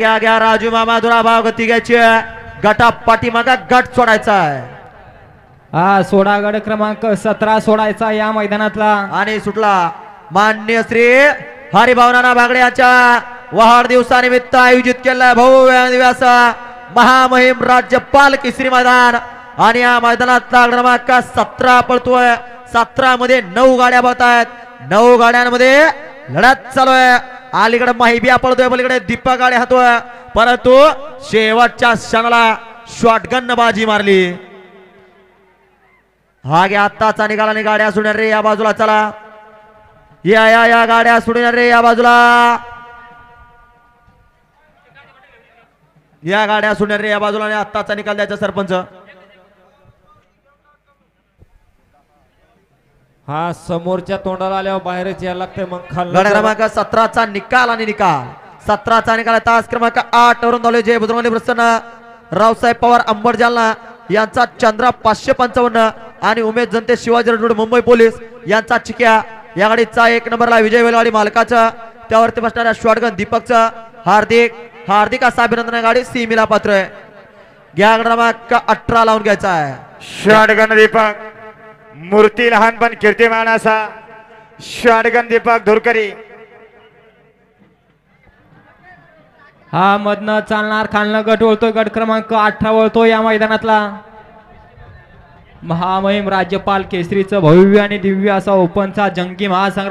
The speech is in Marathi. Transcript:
घ्या घ्या राजू मामा दुराभाव गती घ्यायची गटा पाठीमागा गट सोडायचा आहे. हा सोडा गड क्रमांक 17 सोडायचा या मैदानातला आणि सुटला मान्य श्री हरिभावना बागडे यांच्या वाढदिवसानिमित्त आयोजित केलेला भव्य दिवस महामहिम राज्यपाल केसरी मैदान. आणि या मैदानातला क्रमांक 17 पळतोय. 17 मध्ये 9 गाड्या पळत आहेत. 9 गाड्यांमध्ये लढत चालू आहे. अलीकडे माहिबिया पळतोय, पलीकडे दीपक गाडी हातोय, परंतु शेवटच्या क्षणाला शॉटगन बाजी मारली. हा घ्या आत्ताचा निकाल आणि गाड्या सोडणार रे या बाजूला. चला या या या गाड्या सोडणार रे या बाजूला. या गाड्या सोडणार रे या बाजूला आणि आत्ताचा निकाल द्यायचा सरपंच. हा समोरच्या तोंडाला आल्यावर बाहेरच यायला लागतंय. मग गाड्या क्रमांक 17चा निकाल आणि निकाल 17चा निकाल तास क्रमांक 8 वरून धावले जय बुद्रमली प्रसन्न रावसाहेब पवार अंबड जालना यांचा चंद्रा 555 आणि उमेश जनते शिवाजी रोड मुंबई पोलीस यांचा चिक्या. या गाडीचा 1 नंबरला विजय वेलवाडी मालकाचा, त्यावरती बसणाऱ्या शॉटगन दीपकचा हार्दिक असा अभिनंदन. गाडी सीमेला पात्र आहे. घ्या क्रमांक 18 लावून घ्यायचा आहे. शॉटगन दीपक मूर्ती लहानपण कीर्तिमान असा शॉटगन दीपक धुरकरी. हा मधनं चालणार खालनं गट वळतोय. गट क्रमांक 18 वळतो या मैदानातला. महामहिम राज्यपाल केसरीचं भव्य आणि दिव्य असा ओपनचा जंगी महासंग्राम.